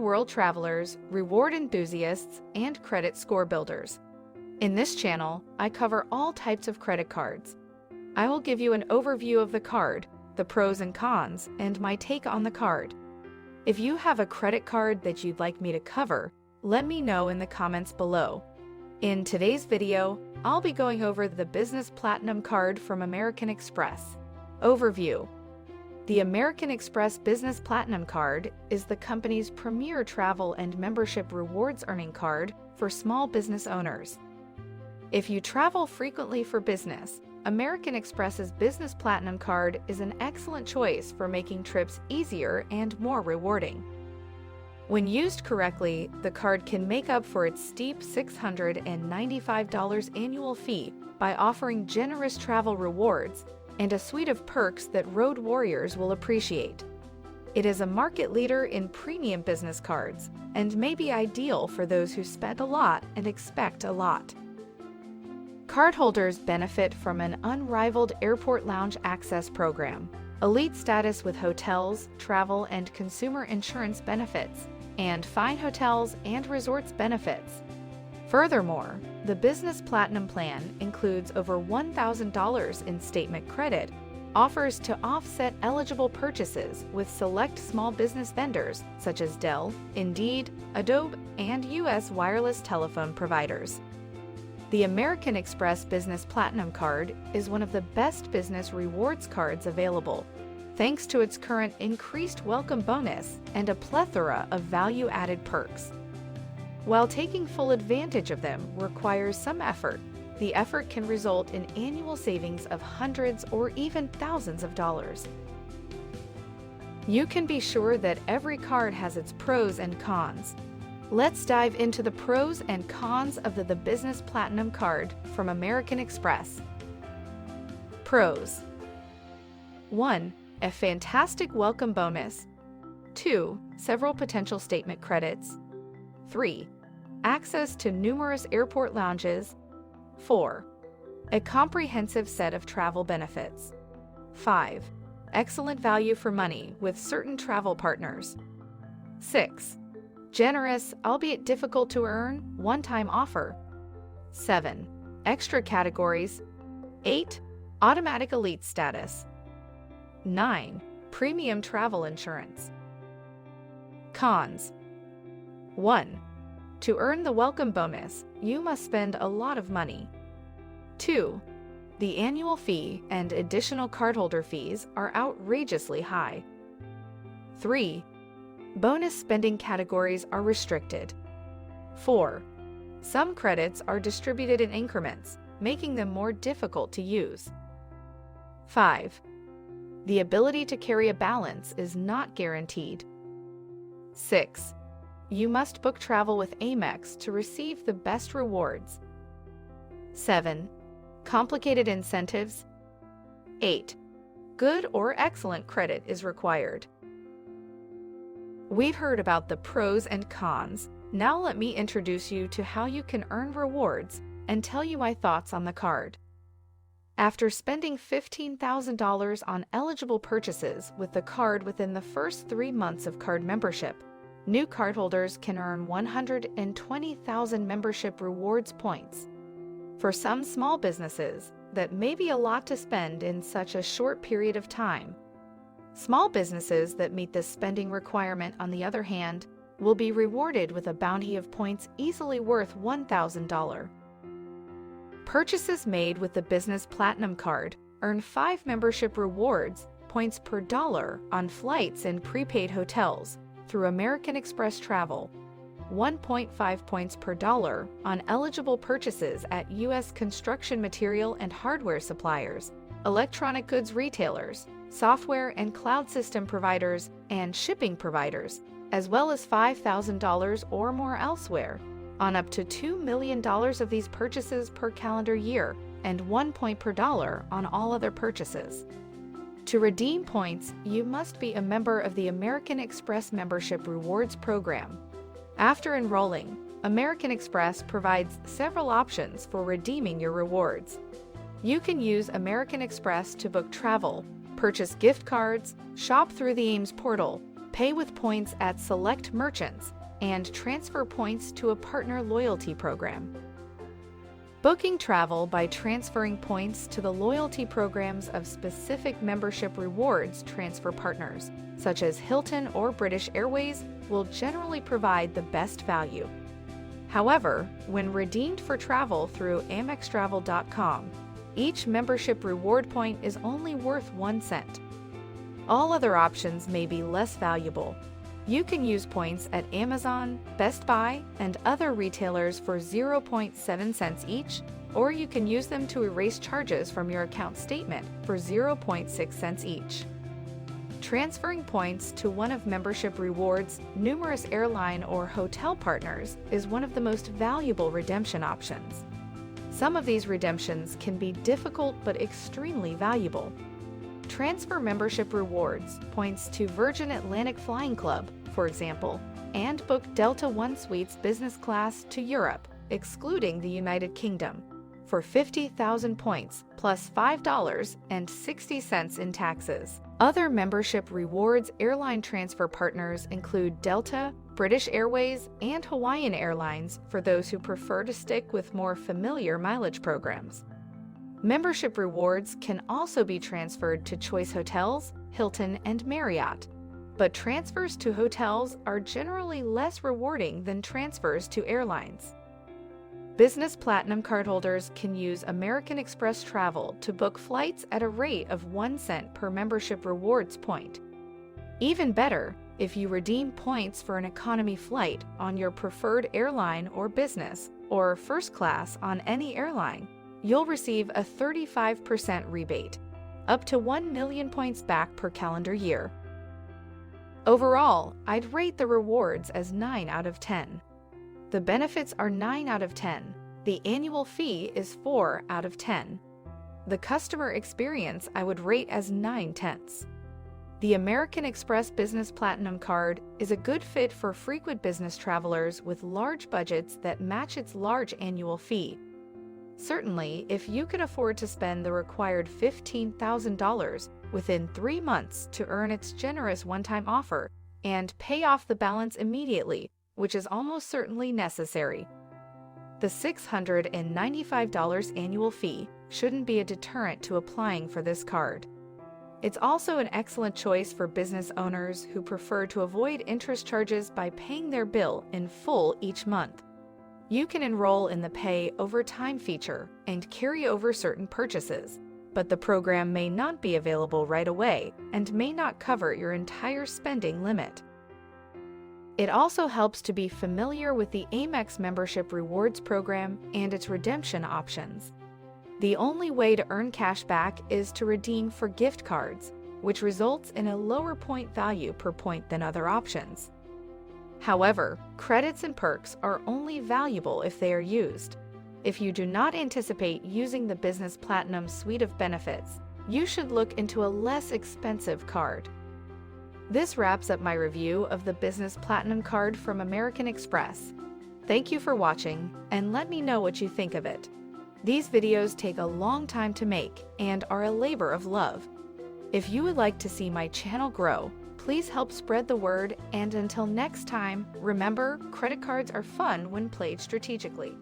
world travelers, reward enthusiasts, and credit score builders. In this channel, I cover all types of credit cards. I will give you an overview of the card, the pros and cons, and my take on the card. If you have a credit card that you'd like me to cover, let me know in the comments below. In today's video, I'll be going over the Business Platinum Card from American Express. Overview. The American Express Business Platinum Card is the company's premier travel and membership rewards earning card for small business owners. If you travel frequently for business, American Express's Business Platinum Card is an excellent choice for making trips easier and more rewarding. When used correctly, the card can make up for its steep $695 annual fee by offering generous travel rewards and a suite of perks that road warriors will appreciate. It is a market leader in premium business cards and may be ideal for those who spend a lot and expect a lot. Cardholders benefit from an unrivaled airport lounge access program, elite status with hotels, travel and consumer insurance benefits, and fine hotels and resorts benefits. Furthermore, the Business Platinum Plan includes over $1,000 in statement credit, offers to offset eligible purchases with select small business vendors such as Dell, Indeed, Adobe, and U.S. wireless telephone providers. The American Express Business Platinum Card is one of the best business rewards cards available, thanks to its current increased welcome bonus and a plethora of value-added perks. While taking full advantage of them requires some effort, the effort can result in annual savings of hundreds or even thousands of dollars. You can be sure that every card has its pros and cons. Let's dive into the pros and cons of the Business Platinum Card from American Express. Pros. 1. A fantastic welcome bonus. 2. Several potential statement credits. 3. Access to numerous airport lounges. 4. A comprehensive set of travel benefits. 5. Excellent value for money with certain travel partners. 6. Generous, albeit difficult to earn, one-time offer. 7. Extra categories. 8. Automatic elite status. 9. Premium travel insurance. Cons. 1. To earn the welcome bonus, you must spend a lot of money. 2. The annual fee and additional cardholder fees are outrageously high. 3. Bonus spending categories are restricted. 4. Some credits are distributed in increments, making them more difficult to use. 5. The ability to carry a balance is not guaranteed. 6. You must book travel with Amex to receive the best rewards. 7. Complicated incentives. 8. Good or excellent credit is required. We've heard about the pros and cons. Now let me introduce you to how you can earn rewards and tell you my thoughts on the card. After spending $15,000 on eligible purchases with the card within the first 3 months of card membership, new cardholders can earn 120,000 membership rewards points. For some small businesses, that may be a lot to spend in such a short period of time. Small businesses that meet this spending requirement, on the other hand, will be rewarded with a bounty of points easily worth $1,000. Purchases made with the Business Platinum Card earn 5 membership rewards points per dollar on flights and prepaid hotels through American Express Travel, 1.5 points per dollar on eligible purchases at U.S. construction material and hardware suppliers, electronic goods retailers, software and cloud system providers, and shipping providers, as well as $5,000 or more elsewhere, on up to $2 million of these purchases per calendar year, and 1 point per dollar on all other purchases. To redeem points, you must be a member of the American Express Membership Rewards Program. After enrolling, American Express provides several options for redeeming your rewards. You can use American Express to book travel, purchase gift cards, shop through the Ames portal, pay with points at select merchants, and transfer points to a partner loyalty program. Booking travel by transferring points to the loyalty programs of specific membership rewards transfer partners, such as Hilton or British Airways, will generally provide the best value. However, when redeemed for travel through AmexTravel.com, each membership reward point is only worth 1 cent. All other options may be less valuable. You can use points at Amazon, Best Buy, and other retailers for 0.7 cents each, or you can use them to erase charges from your account statement for 0.6 cents each. Transferring points to one of Membership Rewards' numerous airline or hotel partners is one of the most valuable redemption options. Some of these redemptions can be difficult but extremely valuable. Transfer membership rewards points to Virgin Atlantic Flying Club, for example, and book Delta One Suites business class to Europe, excluding the United Kingdom, for 50,000 points plus $5.60 in taxes. Other membership rewards airline transfer partners include Delta, British Airways, and Hawaiian Airlines for those who prefer to stick with more familiar mileage programs. Membership rewards can also be transferred to Choice Hotels, Hilton, and Marriott, but transfers to hotels are generally less rewarding than transfers to airlines. Business Platinum cardholders can use American Express Travel to book flights at a rate of 1 cent per membership rewards point. Even better, if you redeem points for an economy flight on your preferred airline or business, or first class on any airline, you'll receive a 35% rebate, up to 1 million points back per calendar year. Overall, I'd rate the rewards as 9 out of 10. The benefits are 9 out of 10. The annual fee is 4 out of 10. The customer experience I would rate as 9/10. The American Express Business Platinum Card is a good fit for frequent business travelers with large budgets that match its large annual fee. Certainly, if you can afford to spend the required $15,000 within 3 months to earn its generous one-time offer and pay off the balance immediately, which is almost certainly necessary, the $695 annual fee shouldn't be a deterrent to applying for this card. It's also an excellent choice for business owners who prefer to avoid interest charges by paying their bill in full each month. You can enroll in the Pay Over Time feature and carry over certain purchases, but the program may not be available right away and may not cover your entire spending limit. It also helps to be familiar with the Amex Membership Rewards program and its redemption options. The only way to earn cash back is to redeem for gift cards, which results in a lower point value per point than other options. However, credits and perks are only valuable if they are used. If you do not anticipate using the Business Platinum suite of benefits, you should look into a less expensive card. This wraps up my review of the Business Platinum Card from American Express. Thank you for watching, and let me know what you think of it. These videos take a long time to make and are a labor of love. If you would like to see my channel grow, please help spread the word, and until next time, remember, credit cards are fun when played strategically.